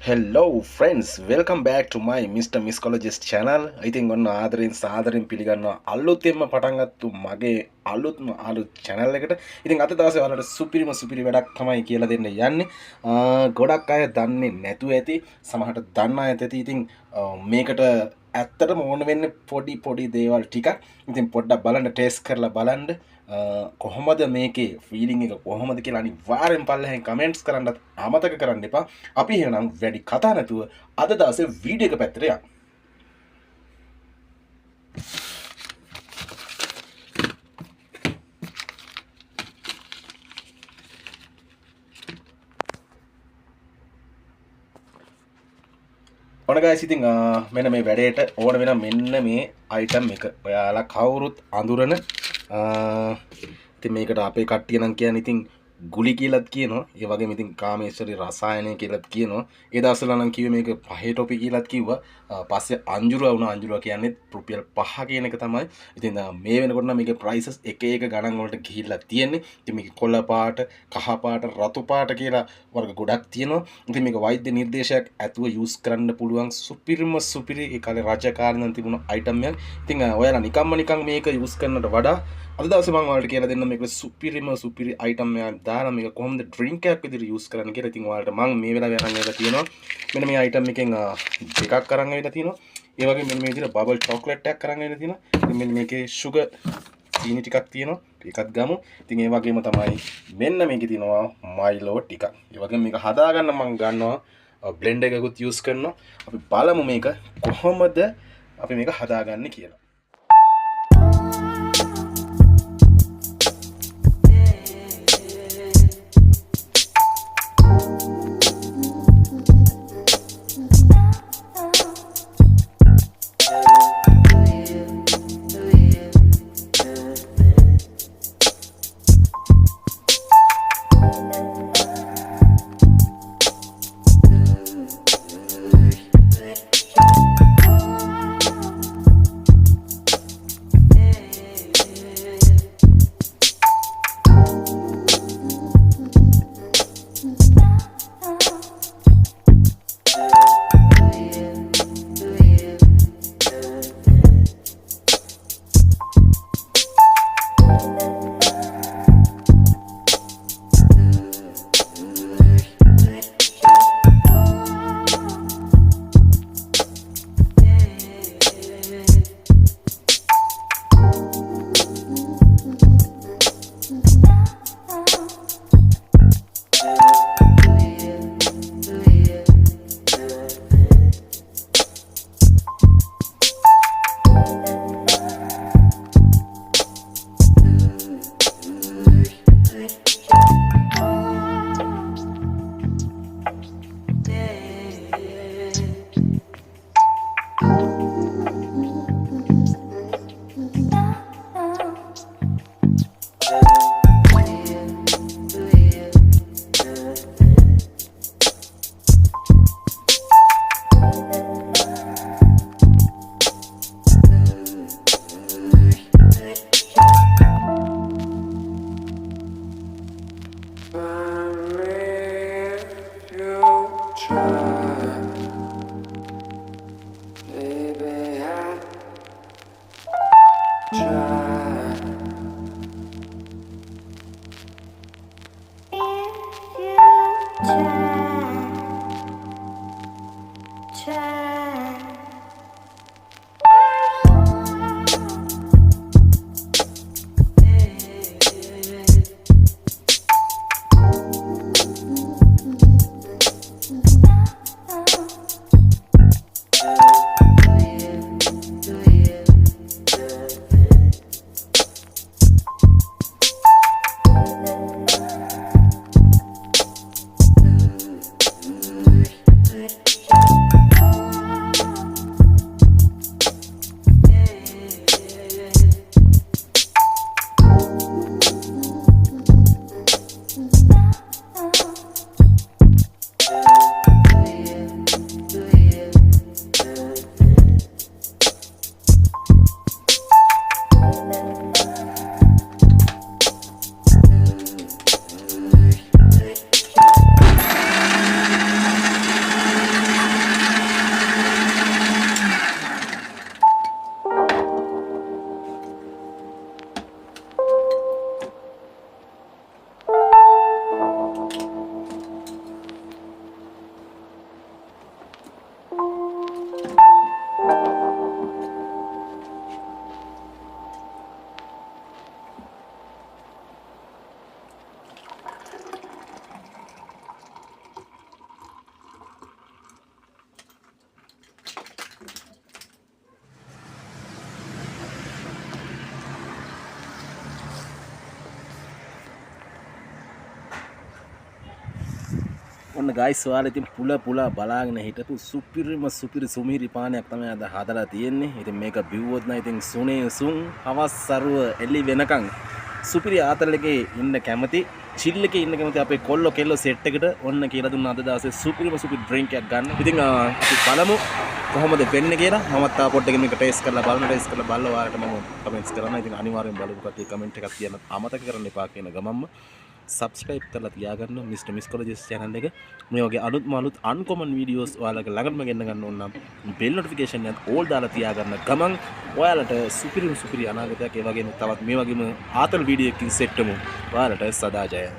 Hello friends, welcome back to my Mr. Miscologist channel. ඉතින් ඔන්න ආදරෙන් සාදරෙන් පිළිගන්නවා අලුතෙන්ම පටන් ගත්තු මගේ අලුත් channel එකට. ඉතින් අද දවසේ ඔයාලට සුපිරි වැඩක් තමයි කියලා දෙන්න යන්නේ. ගොඩක් අය දන්නේ නැතුව ඇති, සමහරට දන්න අයත් ඇති. ඉතින් මේකට ඇත්තටම ඕන වෙන්නේ පොඩි දේවල් ටිකක්. ඉතින් පොඩ්ඩක් බලන්න ටෙස්ට් කරලා බලන්න. කොහොමද මේකේ ෆීලිං එක කොහොමද කියලා අනිවාර්යෙන් පල්ලෙහෙන් කමෙන්ට්ස් කරන්නත් අමතක කරන්න එපා. අපි එහෙනම් වැඩි කතා නැතුව අද දවසේ වීඩියෝ එක පැත්තට යමු. ඔන්න guys ඉතින් මෙන්න මේ වැඩේට ඕන වෙන මෙන්න මේ item එක. ඔයාලා කවුරුත් අඳුරන ඉතින් මේකට අපේ කට්ටිය නම් කියන්නේ ඉතින් ගුලි කියලාත් කියනවා. ඒ වගේම ඉතින් කාමේශ්වරි රසායනය කියලාත් කියනවා. ඒ දවස්වල නම් කිව්වේ මේක පහේ ටොපි කියලාත් කිව්වා. පස්සේ අංජුරුවා වුණා. අංජුරුවා කියන්නේ රුපියල් 5 කියන එක තමයි. ඉතින් මේ වෙනකොට නම් මේකේ prices එක ගණන් වලට ගිහිල්ලා තියෙන්නේ. ඉතින් මේක කොළ පාට, කහ පාට, රතු පාට කියලා වර්ග ගොඩක් තියෙනවා. ඉතින් මේක වෛද්‍ය නිර්දේශයක් ඇතුව use කරන්න පුළුවන් සුපිරි ඒ කාලේ රජකාරී නම් තිබුණ item එකක්. ඉතින් ඔයාලා නිකන් මේක use කරනට වඩා අද දවසේ මම ඔයාලට කියලා දෙන්න මේක සුපිරි item එකක් දාලා මේක කොහොමද drink එකක් විදිහට use කරන්න කියලා. ඉතින් ඔයාලට මම මේ වෙලාවේ අරන් ඇවිල්ලා තියෙනවා. මෙන්න මේ item එකෙන් දෙකක් අරන් ඇවිල්ලා තියෙනවා. ඒ වගේම මෙන්න මේ විදිහට bubble chocolate එකක් අරන් ඇවිල්ලා තියෙනවා. ඉතින් මෙන්න මේකේ sugar චීනි ටිකක් තියෙනවා. ඒකත් ගමු. ඉතින් ඒ වගේම තමයි මෙන්න මේකේ තියෙනවා Milo ටිකක්. ඒ වගේම මේක හදාගන්න මම ගන්නවා blender එකකුත් use කරනවා. අපි බලමු මේක කොහොමද අපි මේක හදාගන්නේ කියලා. ඔන්න ගයිස් ඔයාලා ඉතින් පුල බලාගෙන හිටපු සුපිරිම සුමිරි පානයක් තමයි අද හදලා තියෙන්නේ. ඉතින් මේක බිව්වොත් නම් ඉතින් සුනේ සුන් හවස් සරුව එළි වෙනකන් සුපිරි ආතල් එකේ ඉන්න කැමති චිල් එකේ ඉන්න කැමති අපේ කොල්ලෝ කෙල්ලෝ සෙට් එකට ඔන්න කියලා දුන්නා අද දවසේ සුපිරිම ඩ්‍රින්ක් එකක් ගන්න. ඉතින් අපි බලමු කොහොමද වෙන්නේ කියලා. මමත් තා පොඩ්ඩක් මේක ටේස්ට් කරලා බලලා ඔයාලට මම කමෙන්ට්ස් කරන්න. ඉතින් අනිවාර්යෙන් බලපු කට්ටිය කමෙන්ට් එකක් තියන්න අමතක කරන්න එපා කියන ගමම්ම සබස්ක්‍රයිබ් කරලා තියාගන්න මිස්ටර් මිස්කොලොජිස් channel එක. මේ වගේ අලුත් අන්කොමන් වීඩියෝස් ඔයාලගේ ළඟටම ගෙන්න ගන්න ඕන නම් බෙල් නොටිෆිකේෂන් එකත් ඕල් දාලා තියාගන්න ගමන් ඔයාලට සුපිරි අනාගතයක් ඒ වගේම තවත් මේ වගේම ආතල් වීඩියෝ එකකින් සෙට් වෙමු. ඔයාලට සදා ජය.